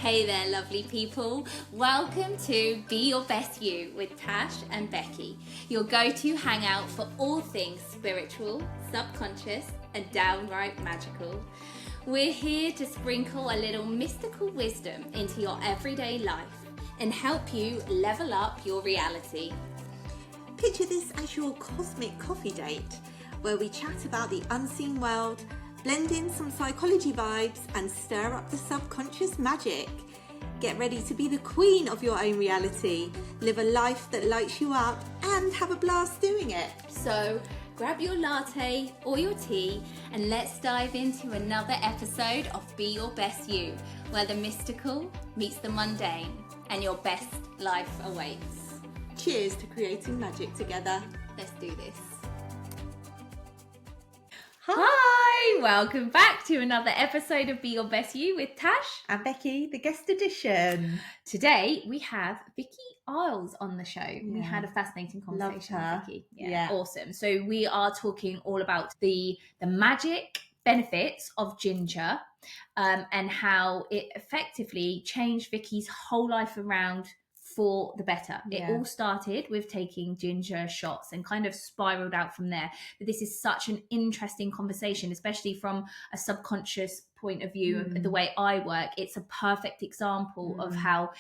Hey there, lovely people. Welcome to Be Your Best You with Tash and Becky, your go-to hangout for all things spiritual, subconscious, and downright magical. We're here to sprinkle a little mystical wisdom into your everyday life and help you level up your reality. Picture this as your cosmic coffee date, where we chat about the unseen world, blend in some psychology vibes and stir up the subconscious magic. Get ready to be the queen of your own reality, live a life that lights you up and have a blast doing it. So grab your latte or your tea and let's dive into another episode of Be Your Best You, where the mystical meets the mundane and your best life awaits. Cheers to creating magic together. Let's do this. Hi, welcome back to another episode of Be Your Best You with Tash and Becky, the guest edition. Today we have Vicki Eyles on the show. We had a fascinating conversation with Vicki. Yeah, awesome. So we are talking all about the magic benefits of ginger and how it effectively changed Vicki's whole life around for the better. It all started with taking ginger shots and kind of spiraled out from there. But this is such an interesting conversation, especially from a subconscious point of view of the way I work. It's a perfect example of how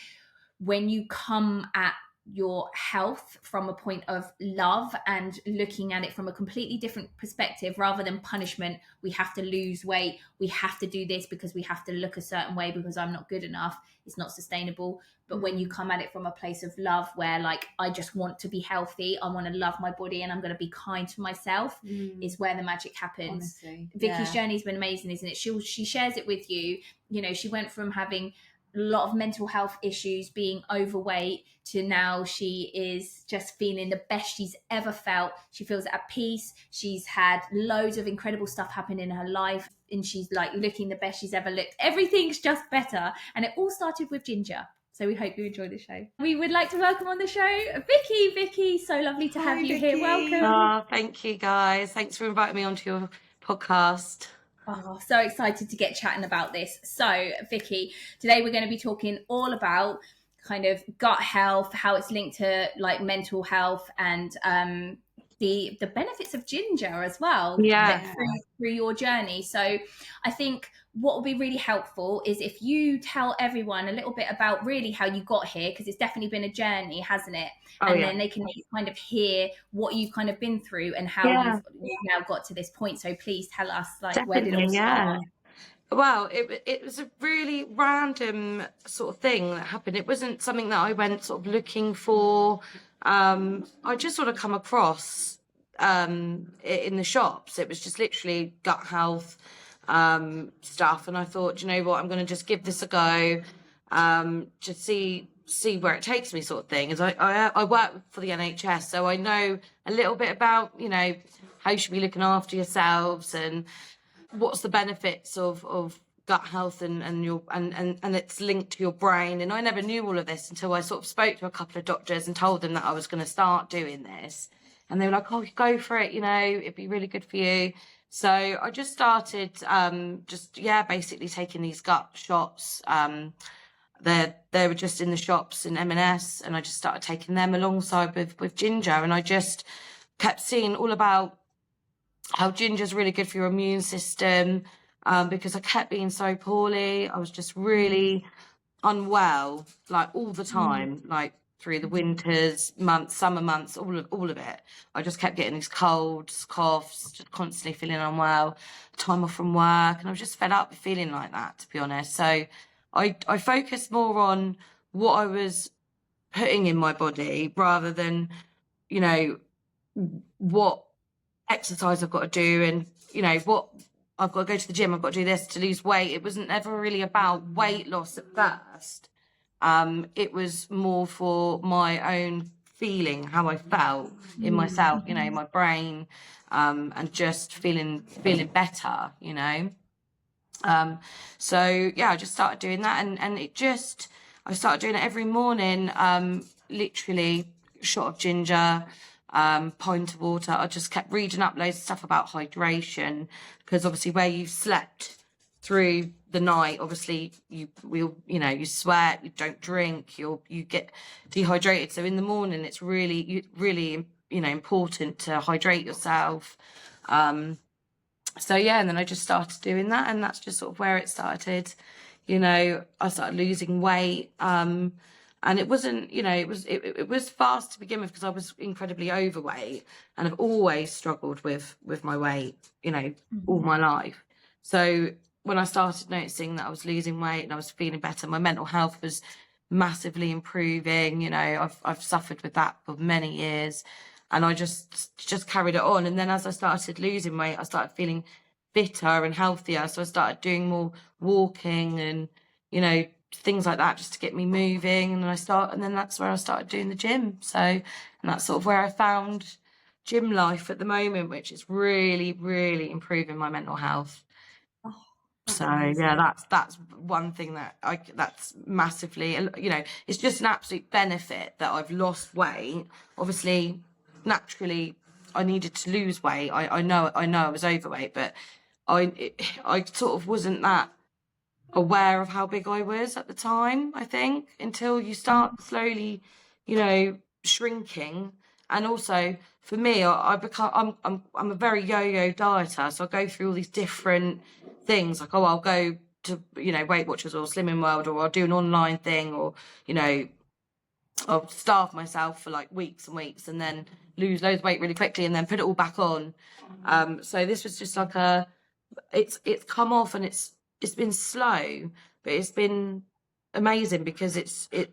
when you come at your health from a point of love and looking at it from a completely different perspective rather than punishment, we have to lose weight, we have to do this because we have to look a certain way because I'm not good enough, it's not sustainable. But when you come at it from a place of love where like I just want to be healthy, I want to love my body and I'm going to be kind to myself, is where the magic happens. Honestly, Vicki's journey's been amazing, isn't it? She shares it with you. You know, she went from having a lot of mental health issues, being overweight, to now she is just feeling the best she's ever felt. She feels at peace. She's had loads of incredible stuff happen in her life and she's like looking the best she's ever looked. Everything's just better. And it all started with ginger. So we hope you enjoy the show. We would like to welcome on the show Vicki. Vicki, so lovely to have you here. Welcome. Oh, thank you guys. Thanks for inviting me onto your podcast. Oh, so excited to get chatting about this. So, Vicki, today we're going to be talking all about kind of gut health, how it's linked to like mental health and the benefits of ginger as well through your journey. So I think what will be really helpful is if you tell everyone a little bit about really how you got here, because it's definitely been a journey, hasn't it? Then they can kind of hear what you've kind of been through and how you've now got to this point. So please tell us, like, definitely, where did it all start? Well, it was a really random sort of thing that happened. It wasn't something that I went sort of looking for. I just sort of come across in the shops. It was just literally gut health stuff, and I thought, you know what, I'm going to just give this a go, just see where it takes me, sort of thing. As I work for the NHS, so I know a little bit about, you know, how you should be looking after yourselves and what's the benefits of gut health and it's linked to your brain. And I never knew all of this until I sort of spoke to a couple of doctors and told them that I was going to start doing this. And they were like, oh, go for it, you know, it'd be really good for you. So I just started basically taking these gut shots. They were just in the shops in M&S, and I just started taking them alongside with ginger. And I just kept seeing all about how ginger is really good for your immune system, because I kept being so poorly. I was just really unwell, like all the time, like through the winters, months, summer months, all of it. I just kept getting these colds, coughs, just constantly feeling unwell, time off from work, and I was just fed up with feeling like that, to be honest. So I focused more on what I was putting in my body rather than, you know, what exercise I've got to do and, you know, what I've got to go to the gym, I've got to do this to lose weight. It wasn't ever really about weight loss at first. It was more for my own feeling, how I felt in myself, you know, my brain, and just feeling better, you know. So yeah, I just started doing that, and I started doing it every morning, literally shot of ginger, pint of water. I just kept reading up loads of stuff about hydration, because obviously where you've slept through the night, obviously you sweat, you don't drink, you get dehydrated. So in the morning, it's really important to hydrate yourself. So yeah, and then I just started doing that, and that's just sort of where it started. I started losing weight, and it wasn't, it was fast to begin with because I was incredibly overweight, and I've always struggled with my weight, all my life. So when I started noticing that I was losing weight and I was feeling better, my mental health was massively improving. I've suffered with that for many years. And I just carried it on. And then as I started losing weight, I started feeling fitter and healthier. So I started doing more walking and, things like that just to get me moving. And then that's where I started doing the gym. So, and that's sort of where I found gym life at the moment, which is really, really improving my mental health. So yeah, that's one thing that's massively, it's just an absolute benefit that I've lost weight. Obviously, naturally, I needed to lose weight. I know I was overweight, but I sort of wasn't that aware of how big I was at the time, I think, until you start slowly, shrinking. And also for me, I'm a very yo-yo dieter, so I go through all these different things, like, I'll go to Weight Watchers or Slimming World, or I'll do an online thing, or I'll starve myself for like weeks and weeks and then lose loads of weight really quickly and then put it all back on. So this was just like it's come off, and it's been slow, but it's been amazing because it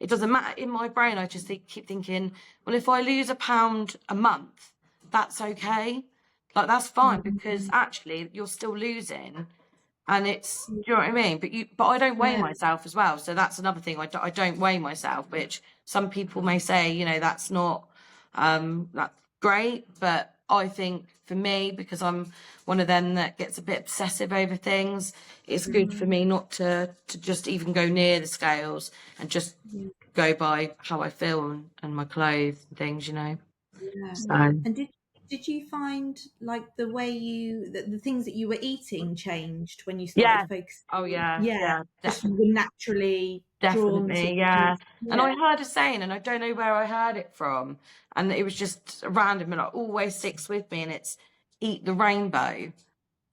doesn't matter. In my brain, I just keep thinking, well, if I lose £1 a month, that's okay. Like, that's fine, because actually you're still losing, and it's, do you know what I mean? But I don't weigh myself as well. So that's another thing. I don't weigh myself, which some people may say, that's not, that's great. But I think for me, because I'm one of them that gets a bit obsessive over things, it's good for me not to just even go near the scales and just go by how I feel and my clothes and things, Yeah. So. And did you find like the way the things that you were eating changed when you started focusing? Oh yeah, just you were naturally drawn to definitely, yeah. And I heard a saying, and I don't know where I heard it from, and it was just random, and it always sticks with me, and it's eat the rainbow.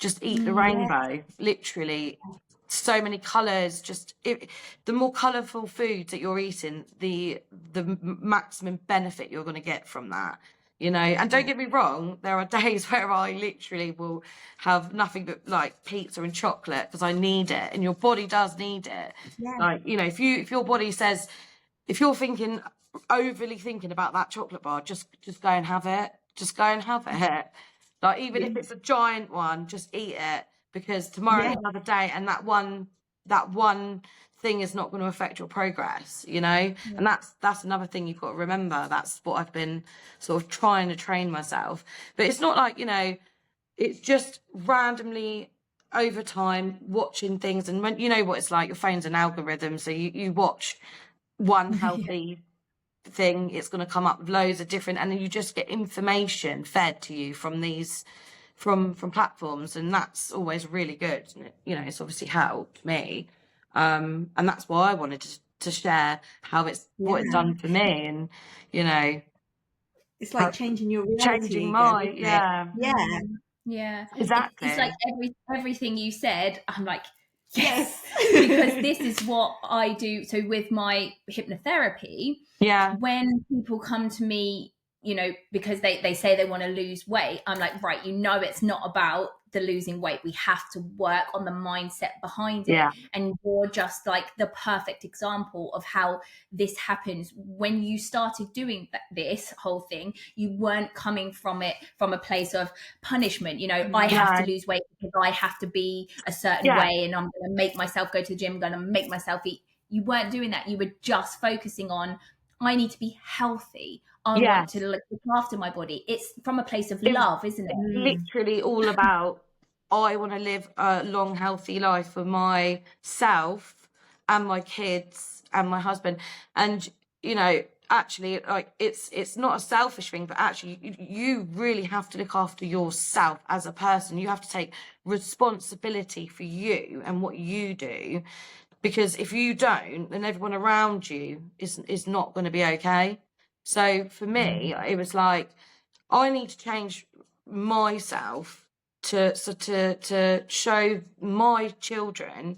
Just eat the rainbow. Literally, so many colours. The more colourful foods that you're eating, the maximum benefit you're going to get from that. And don't get me wrong, there are days where I literally will have nothing but like pizza and chocolate because I need it, and your body does need it. Like, if your body says, if you're overly thinking about that chocolate bar, just go and have it. Just go and have it. Like, even if it's a giant one, just eat it, because tomorrow's another day, and that one thing is not going to affect your progress, and that's another thing you've got to remember. That's what I've been sort of trying to train myself, but it's not like, it's just randomly over time watching things, and when what it's like, your phone's an algorithm, so you watch one healthy thing, it's going to come up with loads of different, and then you just get information fed to you from these from platforms, and that's always really good. And it's obviously helped me. And that's why I wanted to share what it's done for me, and it's like changing your reality, changing my exactly. It's like everything you said, I'm like, yes, because this is what I do. So with my hypnotherapy, when people come to me, because they say they want to lose weight, I'm like, right, it's not about the losing weight. We have to work on the mindset behind it. And you're just like the perfect example of how this happens. When you started doing this whole thing, you weren't coming from it from a place of punishment. I have to lose weight because I have to be a certain way, and I'm going to make myself go to the gym, I'm going to make myself eat. You weren't doing that. You were just focusing on, I need to be healthy. I want to look after my body. It's from a place of love, isn't it? Literally all about, I want to live a long, healthy life for myself and my kids and my husband. And, actually, like, it's not a selfish thing, but actually you really have to look after yourself as a person. You have to take responsibility for you and what you do, because if you don't, then everyone around you is not going to be okay. So for me, it was like, I need to change myself to show my children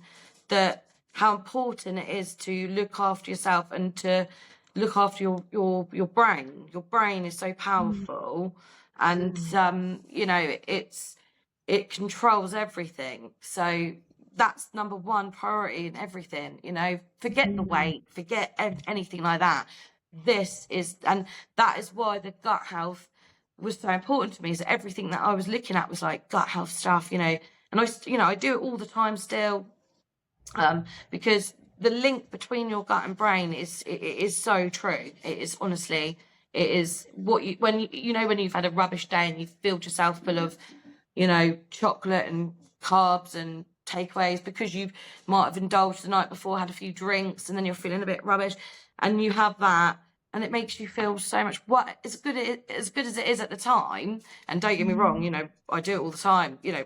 that how important it is to look after yourself and to look after your brain. Your brain is so powerful, and you know, it controls everything. So that's number one priority in everything. You know, forget the weight, forget anything like that. This is, and that is why the gut health was so important to me, is that everything that I was looking at was like gut health stuff, you know, and I do it all the time still, because the link between your gut and brain is so true. It is, honestly, it is what you, when you know, when you've had a rubbish day and you've filled yourself full of, you know, chocolate and carbs and takeaways because you might have indulged the night before, had a few drinks, and then you're feeling a bit rubbish, and you have that, and it makes you feel so much as good as it is at the time. And don't get me wrong, you know, I do it all the time, you know,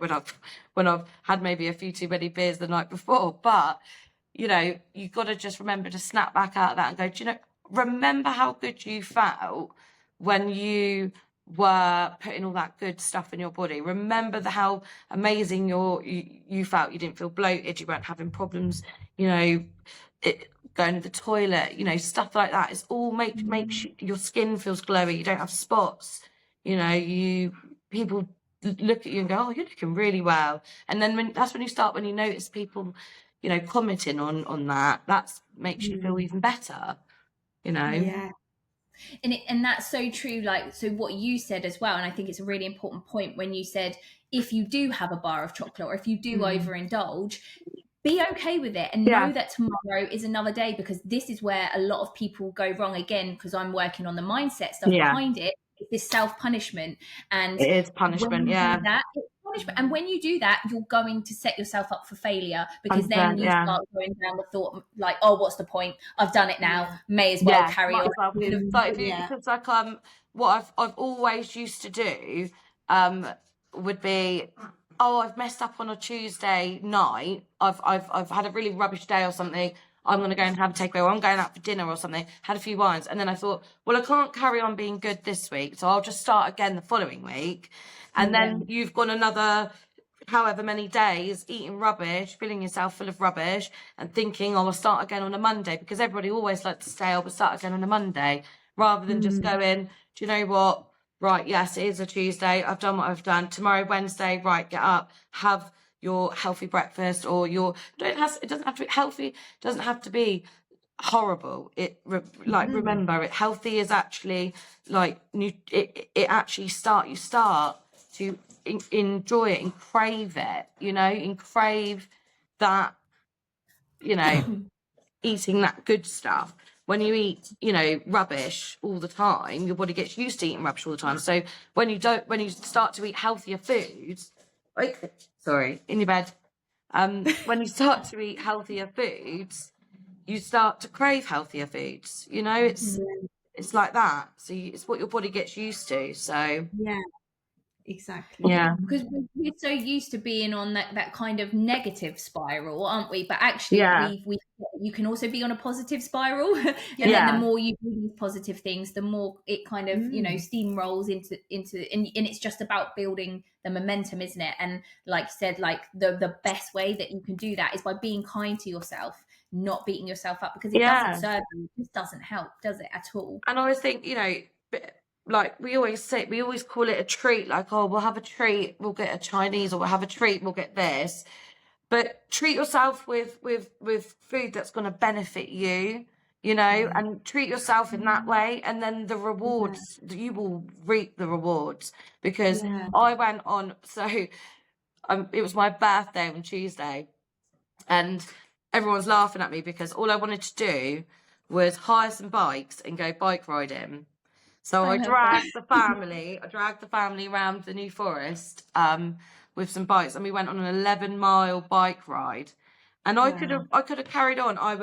when I've had maybe a few too many beers the night before. But you know, you've got to just remember to snap back out of that and go, do you know, remember how good you felt when you were putting all that good stuff in your body. Remember how amazing you felt. You didn't feel bloated, you weren't having problems, you know, going to the toilet, you know, stuff like that. It's all makes your skin feels glowy, you don't have spots, you know, people look at you and go, oh, you're looking really well. And then that's when you notice people, you know, commenting on that makes you feel even better, you know. Yeah. And that's so true. Like, so what you said as well, and I think it's a really important point when you said, if you do have a bar of chocolate or if you do overindulge, be okay with it and know that tomorrow is another day, because this is where a lot of people go wrong again, because I'm working on the mindset stuff behind it. It's this self-punishment, and it is punishment. It's punishment. And when you do that, you're going to set yourself up for failure, because then you start going down the thought like, oh, what's the point? I've done it now. May as well carry on. It's like what I've always used to do would be, oh, I've messed up on a Tuesday night. I've had a really rubbish day or something. I'm going to go and have a takeaway, or I'm going out for dinner or something, had a few wines. And then I thought, well, I can't carry on being good this week, so I'll just start again the following week. And then you've gone another however many days eating rubbish, filling yourself full of rubbish, and thinking, oh, I'll start again on a Monday, because everybody always likes to say, oh, we'll start again on a Monday, rather than just going, do you know what? Right, yes, it is a Tuesday. I've done what I've done. Tomorrow, Wednesday, right, get up, have your healthy breakfast, or it doesn't have to be healthy, it doesn't have to be horrible. Remember, it healthy is actually like you start to enjoy it and crave it, you know, and crave that, you know, eating that good stuff. When you eat, you know, rubbish all the time, your body gets used to eating rubbish all the time. So when you start to eat healthier foods, in your bed, when you start to eat healthier foods, you start to crave healthier foods. You know, it's like that. So it's what your body gets used to. So exactly. Because we're so used to being on that kind of negative spiral, aren't we? But actually, you can also be on a positive spiral, and then the more you do these positive things, the more it kind of you know, steamrolls into and it's just about building the momentum, isn't it? And like you said, like the best way that you can do that is by being kind to yourself, not beating yourself up, because it doesn't serve you. It just doesn't help, does it, at all? And I always think, you know, like we always call it a treat, like, oh, we'll have a treat, we'll get a Chinese, or we'll have a treat, we'll get this. But treat yourself with food that's going to benefit you, you know, and treat yourself in that way. And then the rewards, you will reap the rewards. Because I went on, so it was my birthday on Tuesday, and everyone's laughing at me because all I wanted to do was hire some bikes and go bike riding. So I dragged the family around the New Forest with some bikes, and we went on an 11-mile bike ride. And I could have carried on. I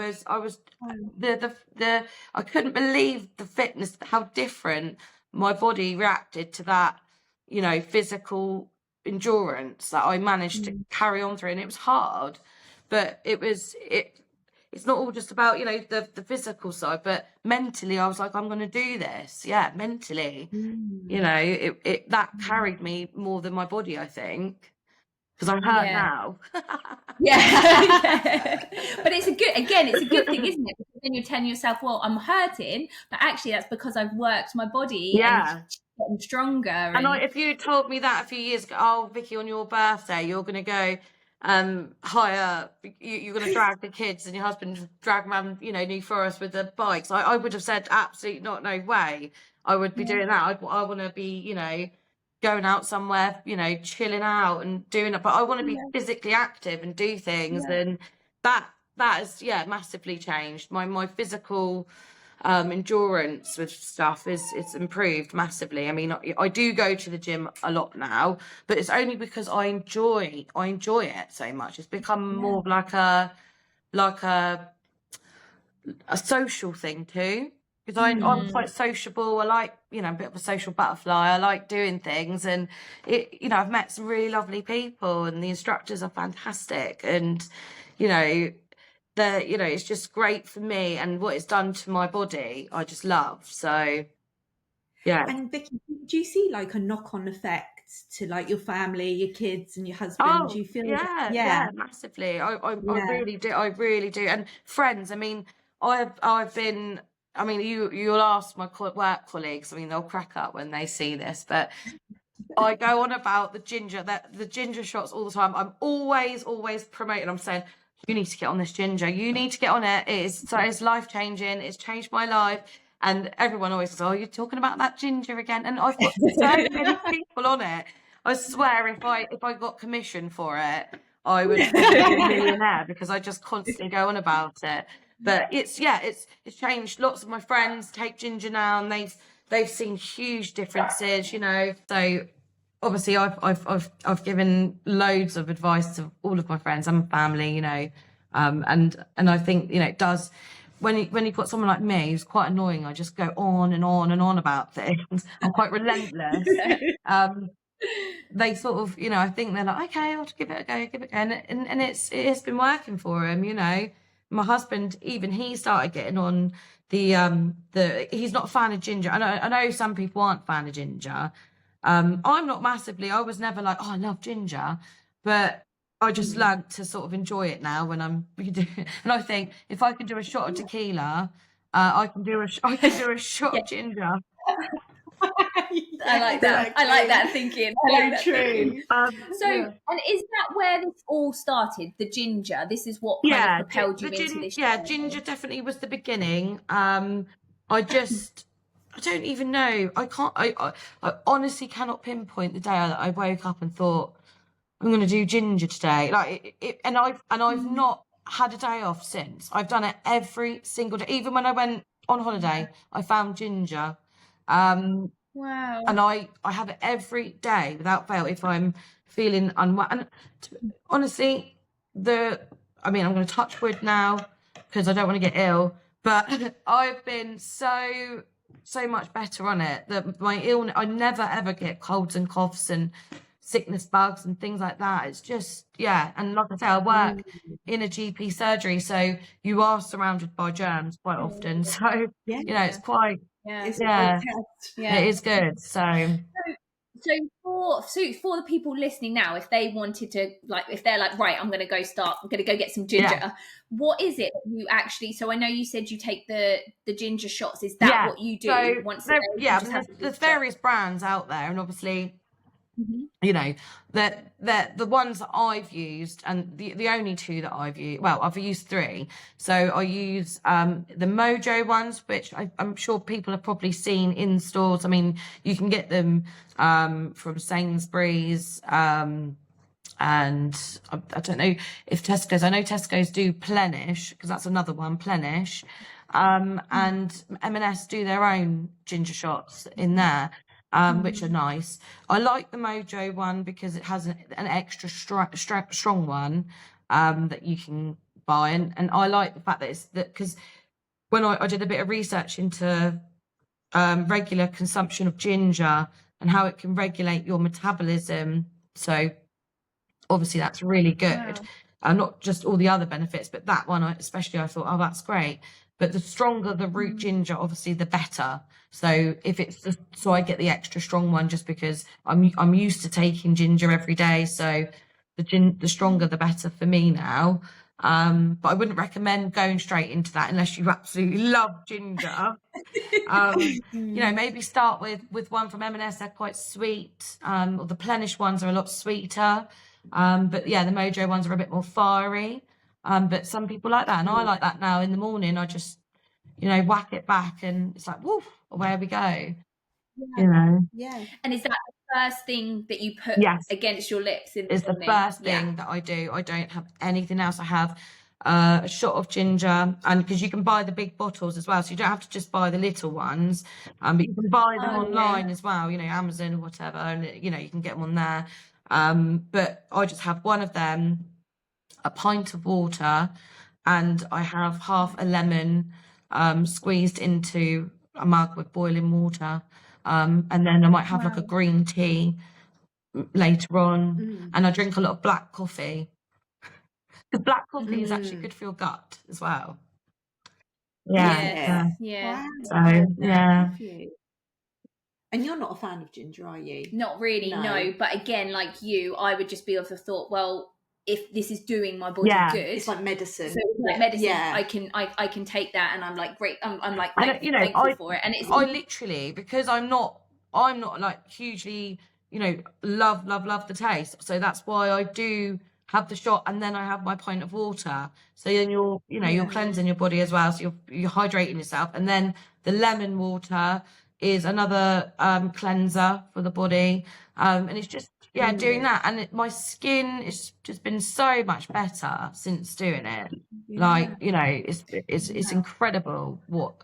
couldn't believe the fitness, how different my body reacted to that, you know, physical endurance that I managed to carry on through. And it was hard, but it's not all just about, you know, the physical side, but mentally I was like, I'm going to do this. Yeah, mentally, you know, that carried me more than my body, I think, because I'm hurt now. Yeah. But it's a good thing, isn't it? Because then you're telling yourself, well, I'm hurting, but actually that's because I've worked my body and getting stronger. And if you told me that a few years ago, oh, Vicky, on your birthday, you're going to go hire, you're going to drag the kids and your husband drag them around, you know, New Forest with the bikes, I would have said absolutely not, no way I would be doing that. I want to be, you know, going out somewhere, you know, chilling out and doing it, but I want to be physically active and do things. And that has massively changed my physical endurance with stuff. It's improved massively. I mean, I do go to the gym a lot now, but it's only because I enjoy it so much. It's become more of like a social thing too, because I'm quite sociable. I like, you know, a bit of a social butterfly. I like doing things, and you know, I've met some really lovely people, and the instructors are fantastic, and you know, it's just great for me, and what it's done to my body, I just love. So yeah. And Vicky, do you see like a knock-on effect to like your family, your kids and your husband? Do you feel yeah, massively. I really do. And friends, I mean, I've been, I mean, you'll ask my work colleagues, I mean, they'll crack up when they see this, but I go on about the ginger shots all the time. I'm always promoting. I'm saying, you need to get on this ginger. You need to get on it. It's life changing. It's changed my life. And everyone always says, oh, you're talking about that ginger again. And I've got so many people on it. I swear if I got commission for it, I would be a millionaire, because I just constantly go on about it. But it's changed. Lots of my friends take ginger now, and they've seen huge differences, you know. So obviously I've given loads of advice to all of my friends and family, you know. And I think, you know, it does, when you've got someone like me who's quite annoying, I just go on and on and on about things. I'm quite relentless. They sort of, you know, I think they're like, okay, I'll give it a go. And it has been working for him, you know. My husband, even he started getting on he's not a fan of ginger. I know some people aren't a fan of ginger. I'm not massively. I was never like, oh, I love ginger, but I just learned to sort of enjoy it now when I'm and I think if I can do a shot of tequila, I can do a shot of ginger. I like that. I like that thinking. So true. And is that where this all started? The ginger. This is what kind of propelled you into this. Yeah, ginger definitely was the beginning. I don't even know. I honestly cannot pinpoint the day that I woke up and thought, I'm going to do ginger today. Like and I've not had a day off since. I've done it every single day. Even when I went on holiday, I found ginger. Wow. And I have it every day without fail if I'm feeling unwell. And honestly, I'm going to touch wood now because I don't want to get ill, but I've been so much better on it. That my illness, I never ever get colds and coughs and sickness bugs and things like that. It's just, and like I say, I work in a GP surgery, so you are surrounded by germs quite often. So you know, it's quite it is good. So for the people listening now, if they wanted to, like, if they're like, right, I'm gonna go get some ginger, what is it that you actually, so I know you said you take the ginger shots, is that what you do? So once a day, there's various brands out there, and obviously you know, the ones that I've used, and the only two that I've used, well, I've used 3. So I use the Mojo ones, which I'm sure people have probably seen in stores. I mean, you can get them from Sainsbury's, and I don't know if Tesco's. I know Tesco's do Plenish, because that's another one, Plenish, and M&S do their own ginger shots in there. Which are nice. I like the Mojo one because it has an extra strong one that you can by, and I like the fact that it's that, because when I did a bit of research into regular consumption of ginger and how it can regulate your metabolism, so obviously that's really good. Not just all the other benefits, but that one especially, I thought, oh, that's great. But the stronger the root ginger, obviously, the better. So if it's so I get the extra strong one just because I'm used to taking ginger every day. So the stronger the better for me now. But I wouldn't recommend going straight into that unless you absolutely love ginger. You know, maybe start with one from M&S. They're quite sweet. Or the Plenish ones are a lot sweeter. But yeah, the Mojo ones are a bit more fiery. But some people like that, and I like that now. In the morning, I just, you know, whack it back, and it's like, woof, away we go. You know. Yeah. And is that the first thing that you put against your lips in the It's morning? the first thing that I do. I don't have anything else. I have a shot of ginger, and because you can buy the big bottles as well, so you don't have to just buy the little ones, but you can buy them online as well, you know, Amazon or whatever, and you know, you can get them on there. But I just have one of them, a pint of water, and I have half a lemon squeezed into a mug with boiling water, and then I might have like a green tea later on, and I drink a lot of black coffee. The black coffee is actually good for your gut as well. Yeah. Wow. So yeah. And you're not a fan of ginger, are you? Not really, no. But again, like you, I would just be of the thought, well, if this is doing my body good, it's like medicine. So it's like medicine. I can take that, and I'm like, great. I'm like, you know, thankful for it. And it's I literally, because I'm not like hugely, you know, love the taste. So that's why I do have the shot, and then I have my pint of water. So then you're cleansing your body as well. So you're hydrating yourself, and then the lemon water is another cleanser for the body, and it's just doing that, and my skin has just been so much better since doing it. Like, you know, it's incredible what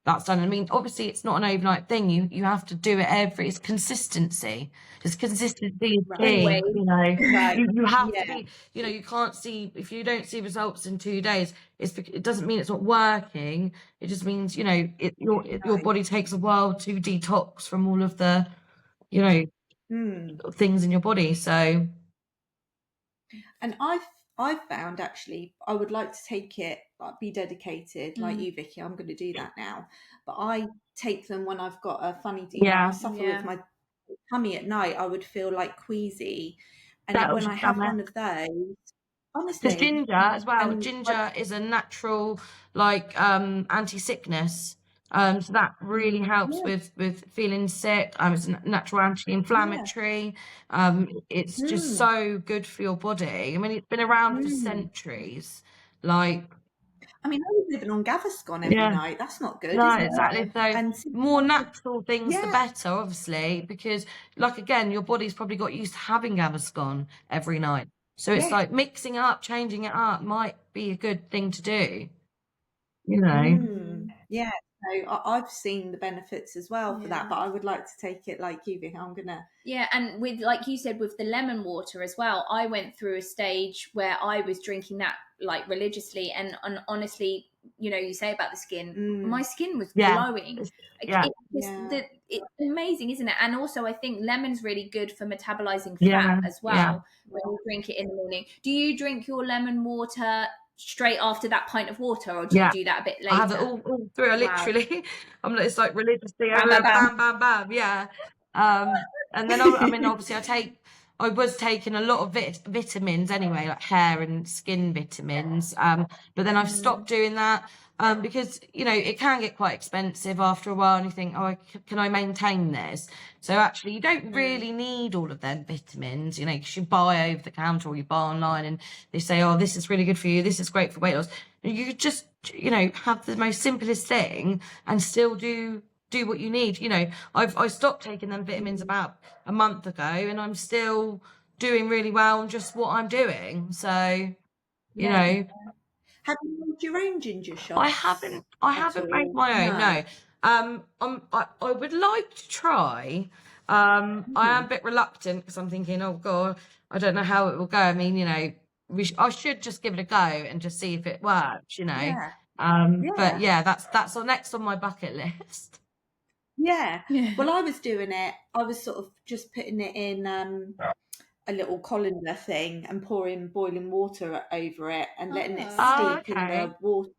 that's done. I mean, obviously it's not an overnight thing. You have to do it it's consistency. It's consistency is key. You know, you have to be, you know, you can't see, if you don't see results in 2 days, it doesn't mean it's not working. It just means, you know, your body takes a while to detox from all of the, you know, things in your body. So, and I've found, actually, I would like to take it, like, be dedicated like you, Vicky. I'm going to do that now. But I take them when I've got a funny, I suffer with my tummy at night. I would feel like queasy, and when I have one of those, honestly, there's ginger as well. Ginger is a natural, like, anti-sickness. So that really helps with feeling sick. It's a natural anti-inflammatory. It's just so good for your body. I mean, it's been around for centuries. Like, I mean, I was living on Gaviscon every night. That's not good. No, is it? exactly. So And more natural things, the better, obviously, because, like, again, your body's probably got used to having Gaviscon every night. So it's like mixing it up, changing it up might be a good thing to do. You know. Yeah. So I've seen the benefits as well for that, but I would like to take it like you, Vicky. I'm gonna. Yeah, and with, like you said, with the lemon water as well, I went through a stage where I was drinking that like religiously, and honestly, you know, you say about the skin, my skin was glowing. It's amazing, isn't it? And also, I think lemon's really good for metabolizing fat as well when you drink it in the morning. Do you drink your lemon water straight after that pint of water, or do you do that a bit later? I have it all through. Literally, it's like religiously, bam, bam, bam, yeah. And then I mean, obviously, I was taking a lot of vitamins anyway, like hair and skin vitamins. But then I've stopped doing that because, you know, it can get quite expensive after a while, and you think, oh, can I maintain this? So actually, you don't really need all of them vitamins, you know, because you buy over the counter or you buy online, and they say, oh, this is really good for you, this is great for weight loss. You just, you know, have the most simplest thing and still do what you need. You know, I stopped taking them vitamins about a month ago, and I'm still doing really well on just what I'm doing. So, you know. Have you made your own ginger shots? I haven't made my own, no. I would like to try. I am a bit reluctant because I'm thinking, oh God, I don't know how it will go. I mean, you know, I should just give it a go and just see if it works, you know. Yeah. But yeah, that's next on my bucket list. Yeah. Well, I was doing it. I was sort of just putting it in a little colander thing and pouring boiling water over it and letting it steep in the water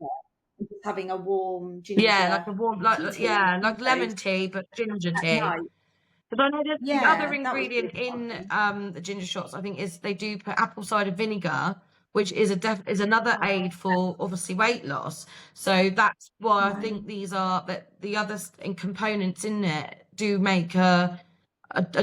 and just having a warm ginger. Yeah, like a warm, like lemon tea, but ginger tea. But I know the other ingredient in the ginger shots, I think, is they do put apple cider vinegar, which is another aid for obviously weight loss. So that's why I think these are that the other components in it do make a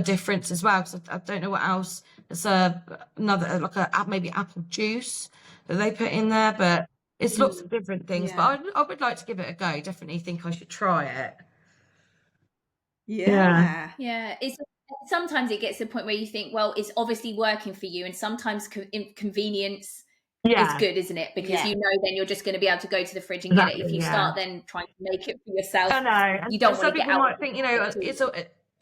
difference as well. Because I don't know what else. It's another like maybe apple juice that they put in there, but it's lots of different things. But I would like to give it a go. Definitely think I should try it. Yeah. It's sometimes it gets to the point where you think, well, it's obviously working for you, and sometimes convenience is good, isn't it? Because you know, then you're just going to be able to go to the fridge and get it. If you start then trying to make it for yourself, I know. You don't want to get out. Might think, you know, it's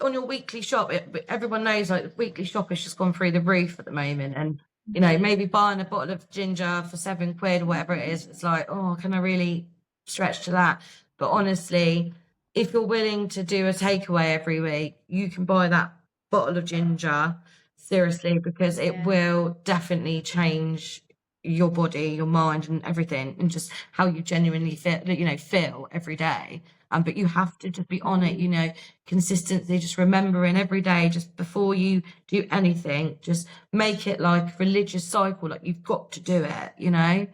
on your weekly shop. Everyone knows like weekly shop has just gone through the roof at the moment, and you know, maybe buying a bottle of ginger for £7 or whatever it is, it's like, oh, can I really stretch to that? But honestly, if you're willing to do a takeaway every week, you can buy that bottle of ginger, seriously, because it will definitely change your body, your mind, and everything, and just how you genuinely feel every day. But you have to just be on it, you know, consistency, just remembering every day, just before you do anything, just make it like a religious cycle, like you've got to do it, you know.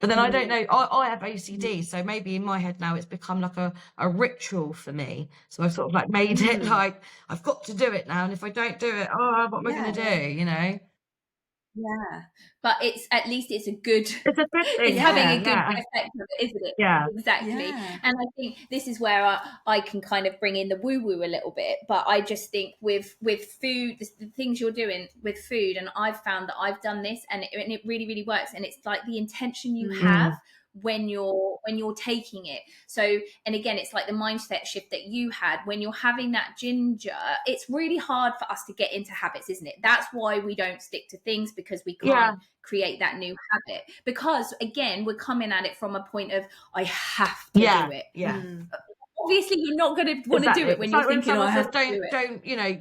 But then I don't know, I have OCD, so maybe in my head now it's become like a ritual for me. So I've sort of like made it like, I've got to do it now, and if I don't do it, what am I going to do, you know? Yeah, but it's at least it's a good thing. It's having a good effect of it, isn't it? Yeah, exactly. And I think this is where I can kind of bring in the woo-woo a little bit, but I just think with food, the things you're doing with food, and I've found that I've done this and it really, really works, and it's like the intention you have when you're taking it. So, and again, it's like the mindset shift that you had when you're having that ginger. It's really hard for us to get into habits, isn't it? That's why we don't stick to things, because we can't create that new habit, because again, we're coming at it from a point of I have to do it. Obviously you're not going to want to do it when you're thinking, I have to do it. Don't, you know,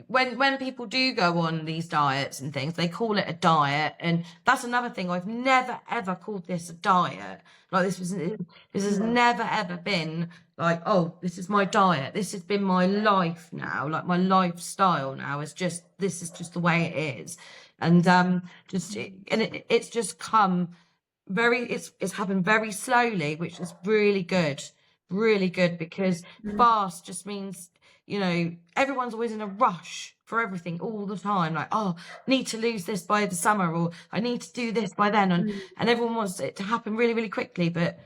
when people do go on these diets and things, they call it a diet, and that's another thing. I've never ever called this a diet. Like this has never ever been like, oh, this is my diet. This has been my life now, like my lifestyle now is just, this is just the way it is. And it's just come it's happened very slowly, which is really good, because fast just means, you know, everyone's always in a rush for everything all the time, like, oh, need to lose this by the summer, or I need to do this by then, and everyone wants it to happen really, really quickly. But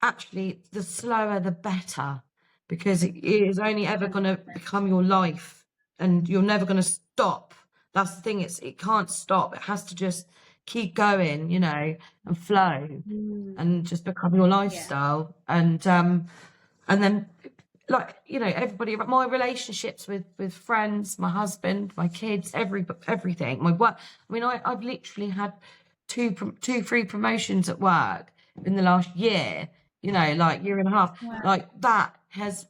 actually, the slower the better, because it is only ever going to become your life, and you're never going to stop. That's the thing, it can't stop. It has to just keep going, you know, and flow and just become your lifestyle. And then, like, you know, everybody, my relationships with friends, my husband, my kids, everything, my work. I mean, I've literally had two free promotions at work in the last year, you know, like year and a half. Like that's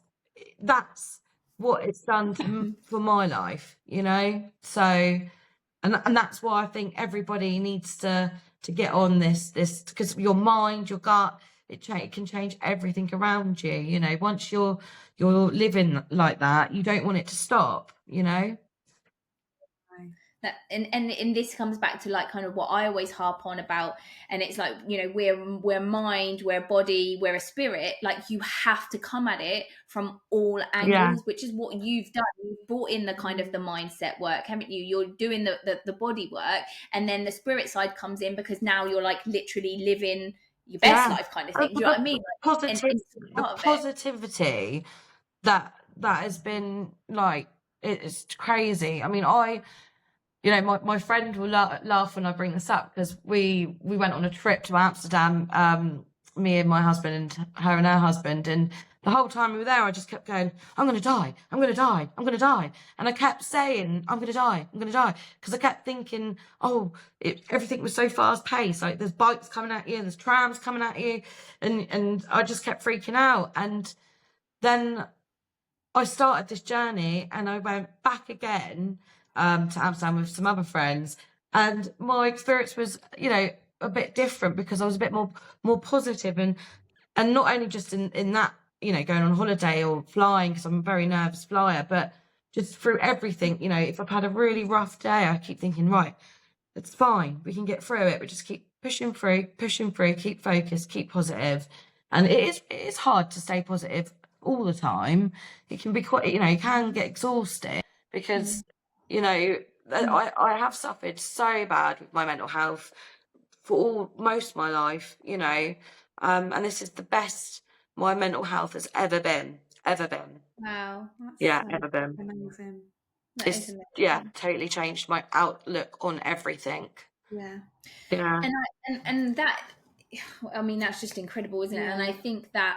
what it's done for my life, you know. So and that's why I think everybody needs to get on this, because your mind, your gut, it can change everything around you, you know. Once you're living like that, you don't want it to stop, you know. And this comes back to like kind of what I always harp on about, and it's like, you know, we're mind, we're body, we're a spirit. Like, you have to come at it from all angles, which is what you've done. You've brought in the kind of the mindset work, haven't you? You're doing the body work, and then the spirit side comes in, because now you're like literally living your best life kind of thing. Do you know what I mean? Like, positivity that has been like, it's crazy. I mean, you know, my friend will laugh when I bring this up, because we went on a trip to Amsterdam, me and my husband, and her husband, and the whole time we were there, I just kept going, I'm going to die, I'm going to die, I'm going to die. And I kept saying, I'm going to die, I'm going to die. Because I kept thinking, everything was so fast paced. Like there's bikes coming at you, there's trams coming at you. And I just kept freaking out. And then I started this journey and I went back again to Amsterdam with some other friends. And my experience was, a bit different because I was a bit more positive and not only just in that, going on holiday or flying, because I'm a very nervous flyer, but just through everything, if I've had a really rough day, I keep thinking, right, it's fine. We can get through it. We just keep pushing through, keep focused, keep positive. And it is hard to stay positive all the time. It can be quite, you can get exhausted because, I have suffered so bad with my mental health for most of my life, and this is the best my mental health has ever been. Wow. Ever been. Amazing. It's totally changed my outlook on everything. Yeah. And that, I mean, that's just incredible, isn't it? And I think that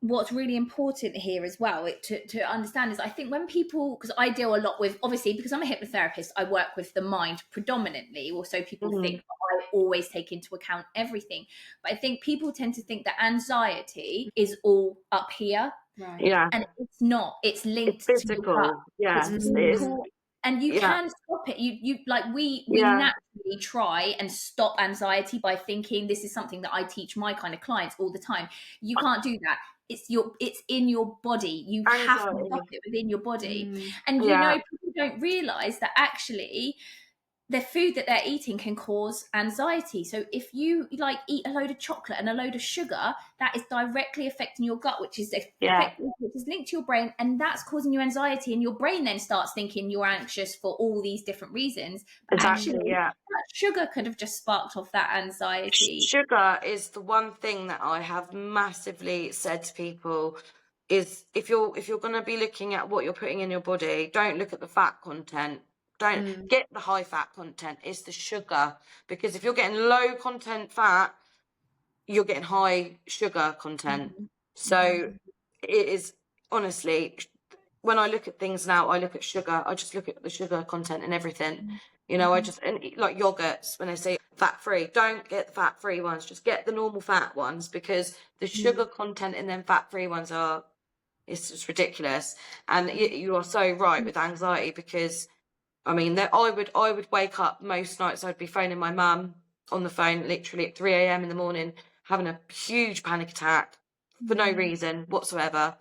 what's really important here as well to understand is, I think when people, because I deal a lot with, obviously because I'm a hypnotherapist, I work with the mind predominantly, also people think that I always take into account everything, but I think people tend to think that anxiety is all up here, right? Yeah, and it's not. It's linked it's to your physical. gut. Yeah, It's physical, and you can stop it. You like we naturally try and stop anxiety by thinking, this is something that I teach my kind of clients all the time. You can't do that. It's in your body. You have to stop it within your body. And people don't realize that actually the food that they're eating can cause anxiety. So if you eat a load of chocolate and a load of sugar, that is directly affecting your gut, which is linked to your brain, and that's causing you anxiety. And your brain then starts thinking you're anxious for all these different reasons. But actually, that sugar could have just sparked off that anxiety. Sugar is the one thing that I have massively said to people is, if you're going to be looking at what you're putting in your body, don't look at the fat content. Don't get the high fat content. It's the sugar, because if you're getting low content fat, you're getting high sugar content. So it is, honestly, when I look at things now, I look at sugar. I just look at the sugar content and everything. I just, and like yogurts, when they say fat free, don't get the fat free ones. Just get the normal fat ones, because the sugar content in them fat free ones it's just ridiculous. And you are so right with anxiety, because I mean, I would wake up most nights, I'd be phoning my mum on the phone literally at 3 a.m. in the morning, having a huge panic attack for no reason whatsoever.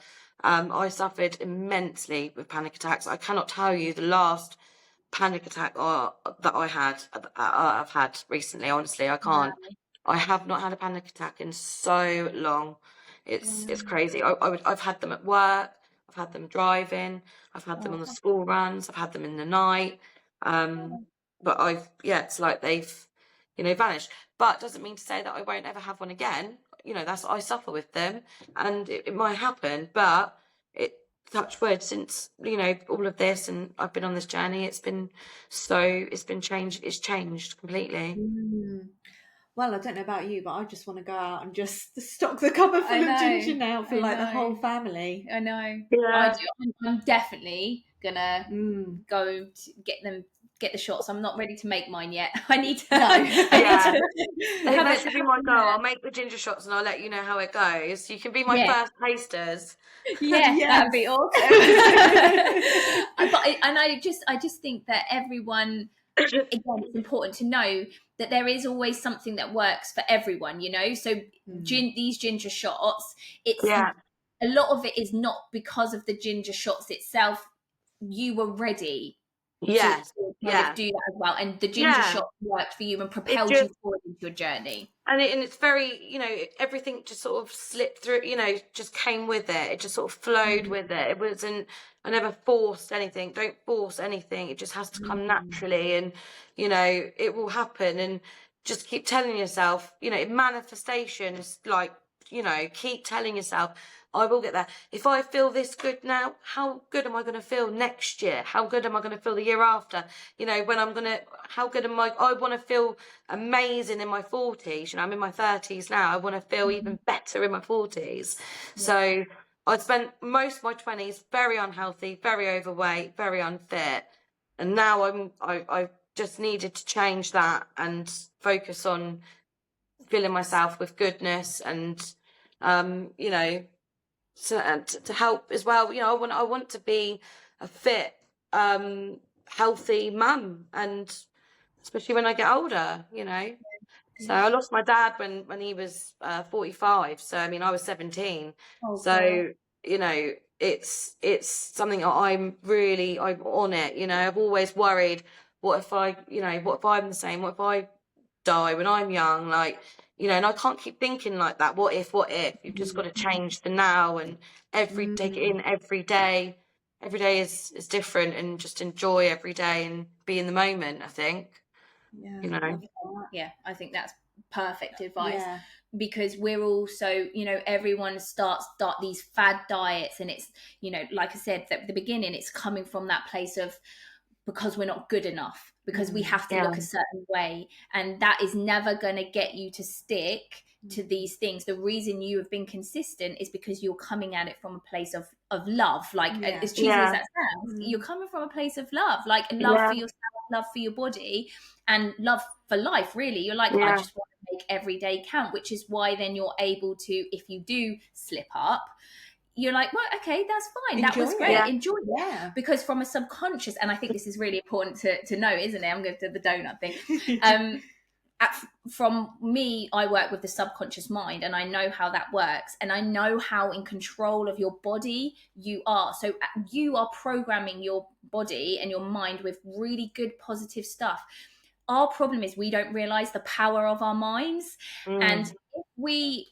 I suffered immensely with panic attacks. I cannot tell you the last panic attack that I've had recently. Honestly, I can't. I have not had a panic attack in so long. It's crazy. I've had them at work. I've had them driving. I've had them on the school runs. I've had them in the night. But it's like they've, vanished. But it doesn't mean to say that I won't ever have one again. That's I suffer with them, and it might happen. But touch wood, since all of this, and I've been on this journey, it's changed completely. Well, I don't know about you, but I just want to go out and just stock the cupboard full of ginger now for the whole family. I know. Yeah. I do. I'm definitely gonna go to get the shots. I'm not ready to make mine yet. I need to. That should be my goal. I'll make the ginger shots and I'll let you know how it goes. You can be my first tasters. Yeah, that'd be awesome. I just think that everyone, again, it's important to know that there is always something that works for everyone, so these ginger shots, it's a lot of it is not because of the ginger shots itself. You were ready to do that as well, and the ginger shot worked for you and propelled you forward into your journey. And it's very, everything just sort of slipped through, just came with it. It just sort of flowed with it. It wasn't, I never forced anything. Don't force anything. It just has to come naturally, and, it will happen. And just keep telling yourself, manifestation is like, keep telling yourself, I will get there. If I feel this good now, how good am I going to feel next year? How good am I going to feel the year after? How good am I want to feel amazing in my 40s. I'm in my 30s now. I want to feel even better in my 40s. So I'd spent most of my 20s very unhealthy, very overweight, very unfit, and now I just needed to change that and focus on filling myself with goodness and to help as well. I want to be a fit, healthy mum, and especially when I get older, So I lost my dad when he was 45. So I mean, I was 17. So it's something I'm on it. I've always worried, what if I'm the same? What if I die when I'm young? And I can't keep thinking like that. What if? You've just got to change the now and take it in every day. Every day is different, and just enjoy every day and be in the moment, I think. Yeah, I think that's perfect advice, because we're also, everyone start these fad diets, and it's, like I said at the beginning, it's coming from that place of, because we're not good enough, because we have to look a certain way, and that is never going to get you to stick to these things. The reason you have been consistent is because you're coming at it from a place of love, as cheesy as that sounds. You're coming from a place of love, love for yourself, love for your body, and love for life, really. You're like, I just want to make every day count, which is why then you're able to, if you do slip up, you're like, well, okay, that's fine. That was great. Enjoy it. Yeah. Because from a subconscious, and I think this is really important to know, isn't it? I'm going to do the donut thing. From me, I work with the subconscious mind, and I know how that works, and I know how in control of your body you are. So you are programming your body and your mind with really good, positive stuff. Our problem is we don't realize the power of our minds. And if we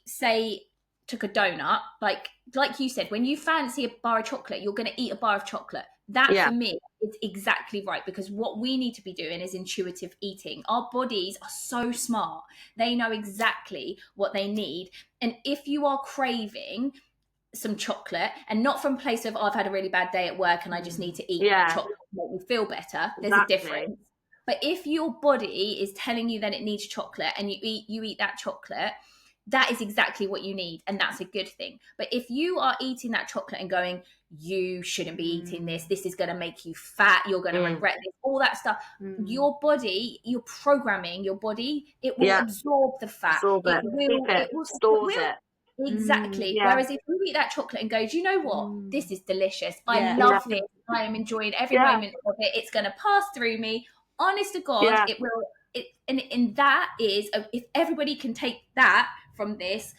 took a donut, like you said, when you fancy a bar of chocolate, you're going to eat a bar of chocolate. That for me is exactly right, because what we need to be doing is intuitive eating. Our bodies are so smart. They know exactly what they need. And if you are craving some chocolate, and not from a place of, I've had a really bad day at work and I just need to eat chocolate to make me feel better. There's a difference. But if your body is telling you that it needs chocolate, and you eat that chocolate, that is exactly what you need, and that's a good thing. But if you are eating that chocolate and going, you shouldn't be eating this is going to make you fat, you're going to regret this, all that stuff, your body, you're programming your body, it will absorb the fat, it will store it. Exactly. Whereas if you eat that chocolate and go, do you know what, this is delicious, I love this, I am enjoying every moment of it, it's going to pass through me, honest to God, it will. And that is, if everybody can take that from this,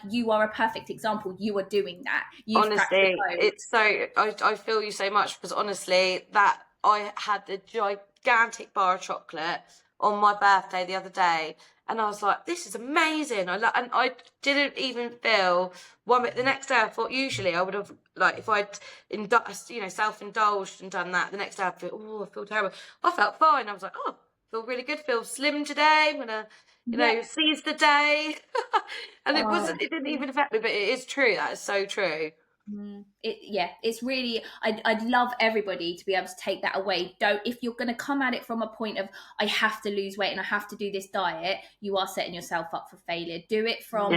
you are a perfect example. You are doing that. Honestly, it's so, I feel you so much, because honestly, that I had a gigantic bar of chocolate on my birthday the other day, and I was like, this is amazing. And I didn't even feel one bit. The next day, I thought usually I would have, if I'd self-indulged and done that, the next day I'd feel, I feel terrible. I felt fine. I was like, I feel really good, feel slim today. I'm gonna seize the day. And it didn't even affect me, but it is true. That is so true. It's really, I'd love everybody to be able to take that away. If you're going to come at it from a point of, I have to lose weight and I have to do this diet, you are setting yourself up for failure. Do it from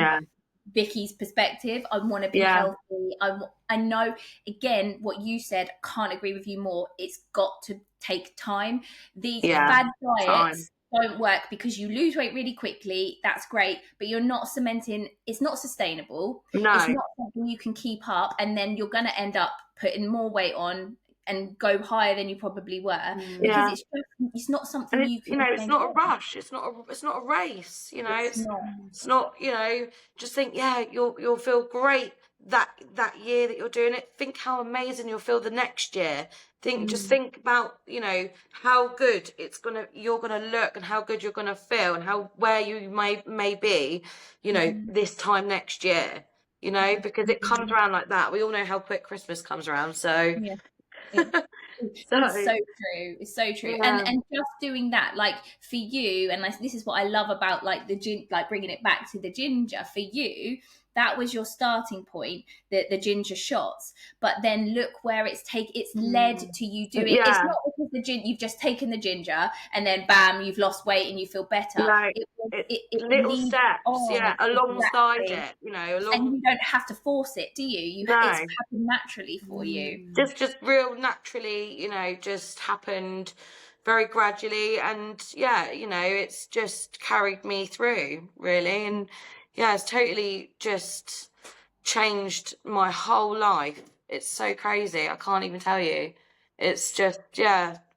Vicky's perspective. I want to be healthy. I know, again, what you said, can't agree with you more. It's got to take time. These bad diets don't work, because you lose weight really quickly. That's great, but you're not cementing, it's not sustainable. It's not something you can keep up, and then you're going to end up putting more weight on and go higher than you probably were, because it's not something you can, it's not a rush, it's not a race, it's not, just think, you'll feel great that year that you're doing it. Think how amazing you'll feel the next year. Just think about, how good you're gonna look, and how good you're gonna feel, and where you may be, this time next year, because it comes around like that. We all know how quick Christmas comes around, so It's so true. And just doing that, for you, and this is what I love about bringing it back to the ginger. For you, that was your starting point, the ginger shots, but then look where it's led to you doing it. It's not because you've just taken the ginger and then bam, you've lost weight and you feel better. No, It little leads steps, on, alongside exactly. it, And you don't have to force it, do you? No. It's happened naturally for you. Just real naturally, just happened very gradually, and it's just carried me through, really. And it's totally just changed my whole life. It's so crazy, I can't even tell you. It's just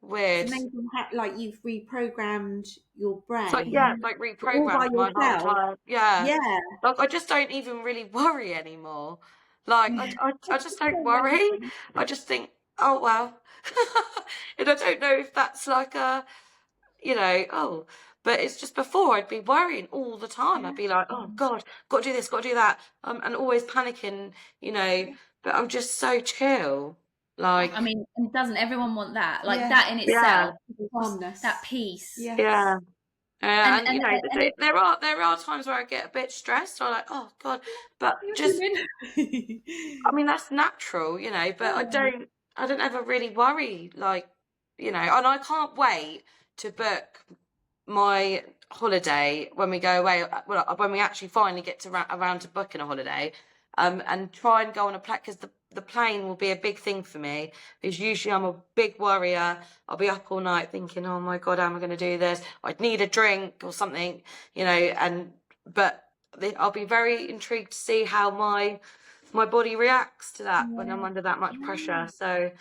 weird. It's amazing how, like, you've reprogrammed your brain. It's like reprogrammed my whole time. Like, I just don't even really worry anymore. Like, I just don't worry. I just think, oh well. And I don't know if that's like a, but it's just before I'd be worrying all the time. I'd be like, oh God, got to do this, got to do that, and always panicking, but I'm just so chill. Like, I mean, doesn't everyone want that? Like that in itself, calmness, that peace. Yeah. And there are times where I get a bit stressed. I'm like, oh God, but just, I mean, that's natural, but I don't ever really worry, like, and I can't wait to book my holiday when we go away, when we actually finally get to around to booking a holiday, and try and go on a plane, because the plane will be a big thing for me, because usually I'm a big worrier. I'll be up all night thinking, oh my God, how am I going to do this? I'd need a drink or something, but I'll be very intrigued to see how my body reacts to that when I'm under that much pressure. So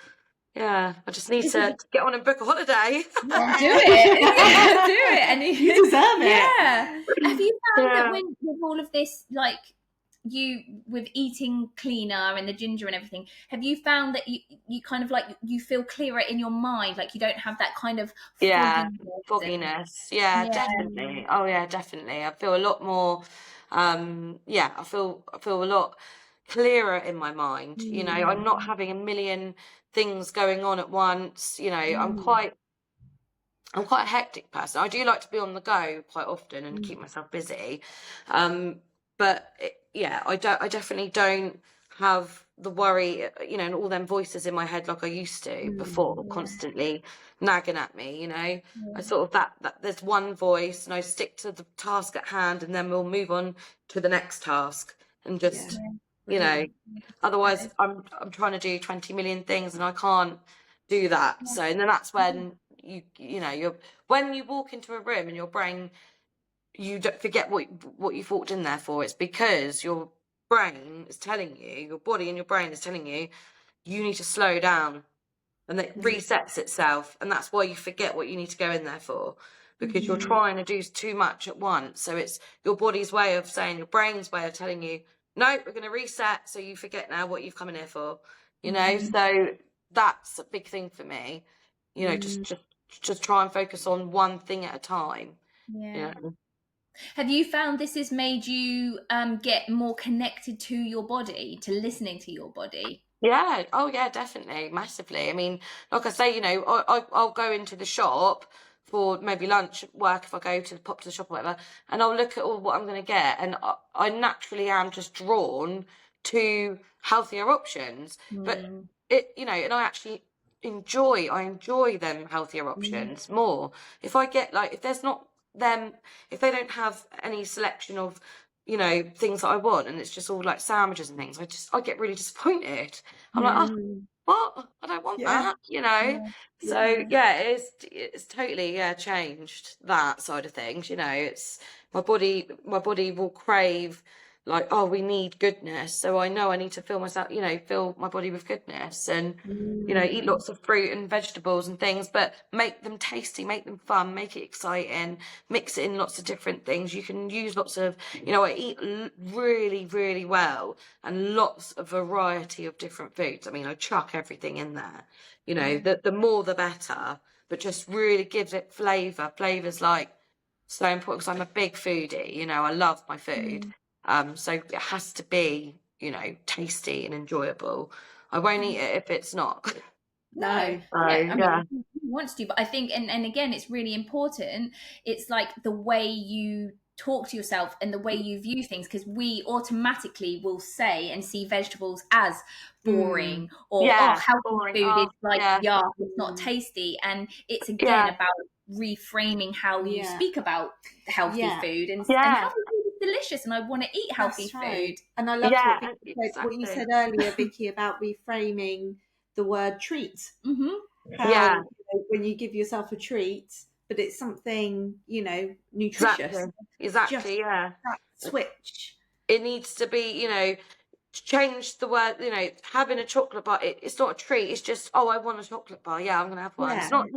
I just need to get on and book a holiday. Do it. Do it. And you deserve it. Yeah. Have you found that with all of this, like, with eating cleaner and the ginger and everything, have you found that you kind of like, you feel clearer in your mind, like you don't have that kind of fogginess? Definitely. Oh yeah, definitely. I feel a lot more I feel a lot clearer in my mind. I'm not having a million things going on at once. I'm quite a hectic person. I do like to be on the go quite often and keep myself busy, but I definitely don't have the worry, and all them voices in my head like I used to before, constantly nagging at me. I sort of that there's one voice, and I stick to the task at hand, and then we'll move on to the next task, and just otherwise I'm trying to do 20 million things and I can't do that. So, and then that's when you're when you walk into a room and your brain, you don't forget what you've walked in there for. It's because your brain is telling you, your body and your brain is telling you, you need to slow down, and it resets itself, and that's why you forget what you need to go in there for, because you're trying to do too much at once. So it's your body's way of saying, your brain's way of telling you, no, we're going to reset, so you forget now what you've come in here for. So that's a big thing for me. Just try and focus on one thing at a time. Have you found this has made you get more connected to your body, to listening to your body? Yeah. Oh yeah, definitely, massively. I mean, like I say, I'll go into the shop for maybe lunch at work, if I go to pop to the shop or whatever, and I'll look at all what I'm going to get, and I naturally am just drawn to healthier options. But it, and I actually enjoy them healthier options more. If I get, like, if there's not them, if they don't have any selection of things that I want, and it's just all like sandwiches and things, I get really disappointed. I'm like, oh, what? I don't want that, So it's totally changed that side of things. It's my body will crave, like, oh, we need goodness, so I know I need to fill myself, fill my body with goodness, and eat lots of fruit and vegetables and things, but make them tasty, make them fun, make it exciting, mix it in lots of different things. You can use lots of, I eat really, really well, and lots of variety of different foods. I mean, I chuck everything in there, the more the better, but just really gives it flavors, like, so important, because I'm a big foodie. I love my food. So it has to be, tasty and enjoyable. I won't eat it if it's not. No. I mean, who wants to, but I think, and again, it's really important. It's like the way you talk to yourself and the way you view things, because we automatically will say and see vegetables as boring or healthy boring. food is like yuck, it's not tasty. And it's again about reframing how you speak about healthy food and healthy food is delicious and I want to eat healthy food. And I loved what you said earlier, Vicky, about reframing the word treat. How, when you give yourself a treat, but it's something, nutritious. Exactly. That switch. It needs to be, change the word, having a chocolate bar. It's not a treat. It's just, I want a chocolate bar. Yeah, I'm gonna have one. It's not.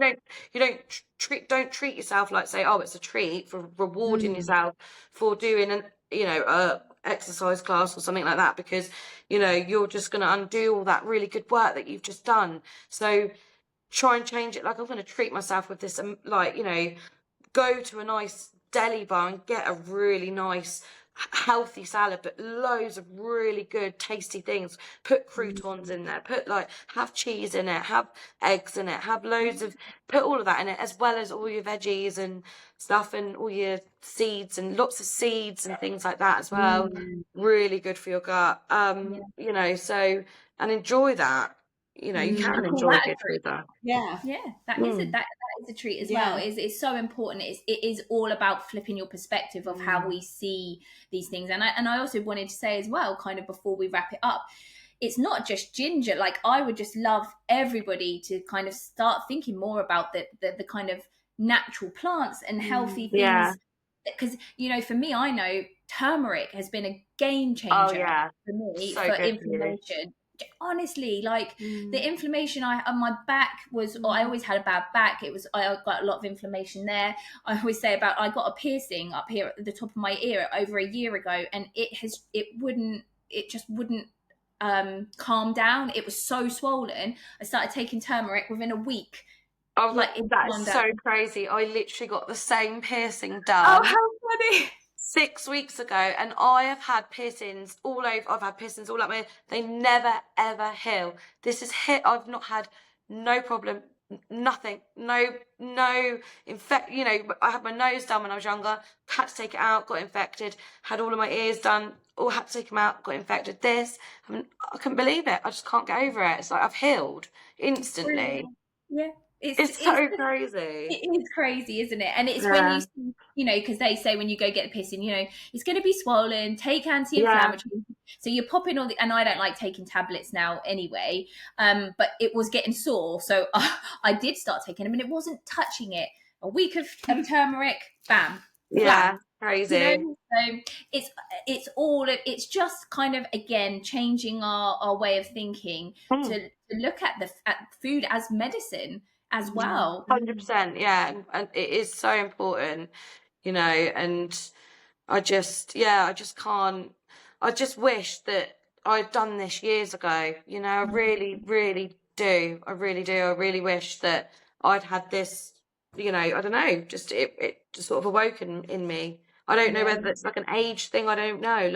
Don't treat yourself like, say, it's a treat for rewarding yourself for doing a exercise class or something like that, because you're just gonna undo all that really good work that you've just done. So try and change it. Like, I'm going to treat myself with this, go to a nice deli bar and get a really nice healthy salad, but loads of really good tasty things. Put croutons in there, have cheese in it, have eggs in it, have put all of that in it, as well as all your veggies and stuff and all your seeds and lots of seeds and things like that as well. Really good for your gut. So, and enjoy that. You can enjoy good food. That is a treat as well. It's so important. It is all about flipping your perspective of how we see these things. And I also wanted to say as well, kind of before we wrap it up, it's not just ginger. Like, I would just love everybody to kind of start thinking more about the kind of natural plants and healthy things. Because for me, I know turmeric has been a game changer for me for inflammation. Honestly, like the inflammation on my back was, I always had a bad back. I got a lot of inflammation there. I always say I got a piercing up here at the top of my ear over a year ago, and it just wouldn't calm down. It was so swollen. I started taking turmeric within a week. That's so crazy. I literally got the same piercing done. Oh, how funny. 6 weeks ago, and I have had piercings all over. I've had piercings all up my ear. They never ever heal. This is hit. I've not had no problem, nothing, no infect. I had my nose done when I was younger. Had to take it out, got infected. Had all of my ears done. All had to take them out, got infected. I couldn't believe it. I just can't get over it. It's like I've healed instantly. Yeah. It's so crazy. It is crazy, isn't it? And it's when you see, because they say when you go get a piercing, it's going to be swollen, take anti-inflammatory. So you're popping all and I don't like taking tablets now anyway, but it was getting sore. So I did start taking them and it wasn't touching it. A week of turmeric, bam. Yeah, crazy. So it's just kind of, again, changing our way of thinking to look at food as medicine as well. 100%, and it is so important, and I just can't. I just wish that I'd done this years ago. I really, really do. I really do. I really wish that I'd had this. I don't know. Just it just sort of awoken in me. I don't know whether it's like an age thing. I don't know.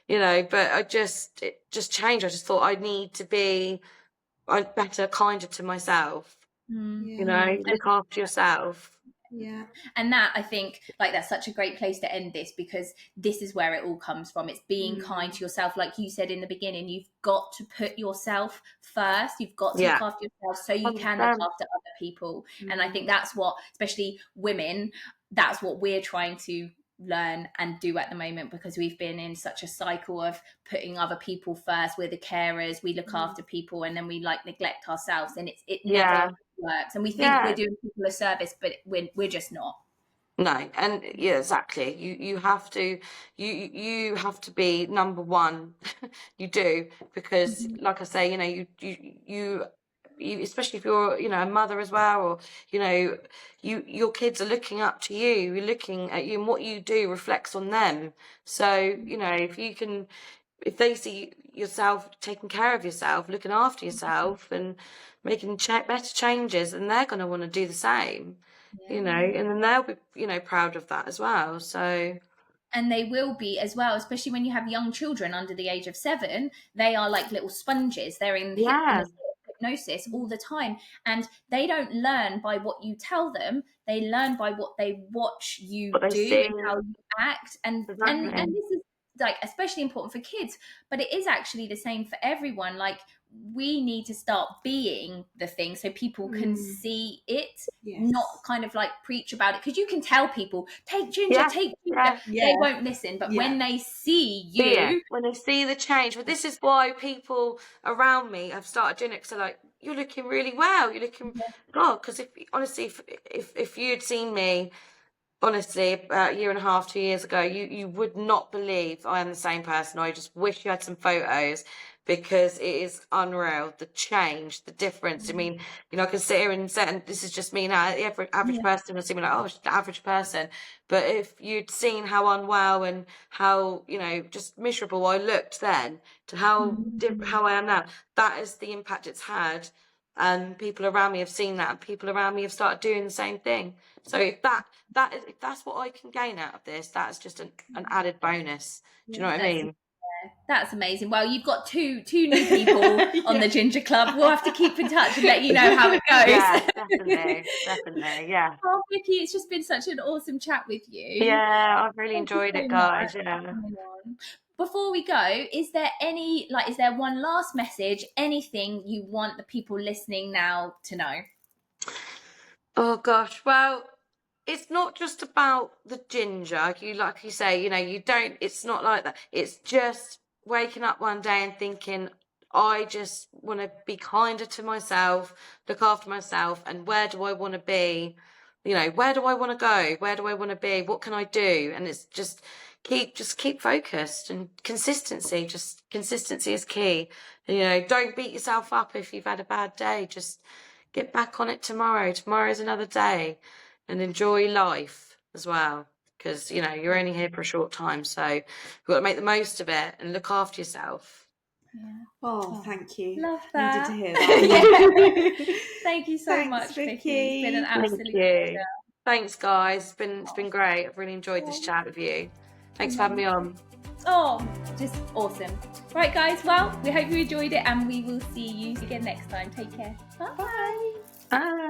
But it just changed. I just thought I need to be better, kinder to myself. Look after yourself. And that, I think, that's such a great place to end this, because this is where it all comes from. It's being kind to yourself. Like you said in the beginning, you've got to put yourself first. You've got to look after yourself so you can look after other people. And I think that's what, especially women, that's what we're trying to learn and do at the moment, because we've been in such a cycle of putting other people first. We're the carers, we look after people, and then we neglect ourselves, and it never works. And we think we're doing people a service, but we're just not. No, and exactly. You have to you have to be number one. You do, because like I say, you especially if you're a mother as well, or your kids are looking up to you, you're looking at you, and what you do reflects on them. So if they see yourself taking care of yourself, looking after yourself, and making better changes, and they're going to want to do the same. And then they'll be proud of that as well. So and they will be as well, especially when you have young children under the age of 7. They are like little sponges. They're in the hypnosis all the time, and they don't learn by what you tell them, they learn by what they watch you do and how you act, and this is like especially important for kids, but it is actually the same for everyone. Like, we need to start being the thing so people can see it, not kind of like preach about it, because you can tell people take ginger, they won't listen, but when they see you, when they see the change. But this is why people around me have started doing it, because they're like, you're looking really well, you're looking because if you'd seen me honestly about a year and a half, 2 years ago, you would not believe I am the same person. I just wish you had some photos, because it is unreal, the change, the difference. I mean, you know, I can sit here and say, and this is just me now, the average person will see me like, oh, she's the average person. But if you'd seen how unwell and how, you know, just miserable I looked then to how I am now, that is the impact it's had. And people around me have seen that, and people around me have started doing the same thing. So if that's what I can gain out of this, that's just an added bonus. Do you know what I mean? That's amazing. Well, you've got two new people on the Ginger Club. We'll have to keep in touch and let you know how it goes. Yeah, definitely, yeah. Oh, Vicki, it's just been such an awesome chat with you. Yeah, I've really enjoyed it, guys. Yeah. Before we go, is there one last message, anything you want the people listening now to know? Oh gosh, well, it's not just about the ginger. Like you say, you know, it's not like that. It's just waking up one day and thinking, I just want to be kinder to myself, look after myself, and where do I want to be? You know, where do I want to go? Where do I want to be? What can I do? And it's just keep focused, and consistency. Just consistency is key. You know, don't beat yourself up if you've had a bad day. Just get back on it tomorrow. Tomorrow's another day. And enjoy life as well, because, you know, you're only here for a short time, so you've got to make the most of it and look after yourself. Oh, thank you. Love that. Needed to hear that. Thank you so much, Vicki. It's been an absolute pleasure. Thanks, guys. It's been great. I've really enjoyed this chat with you. Thanks for having me on. Oh, just awesome. Right, guys, well, we hope you enjoyed it, and we will see you again next time. Take care. Bye. Bye.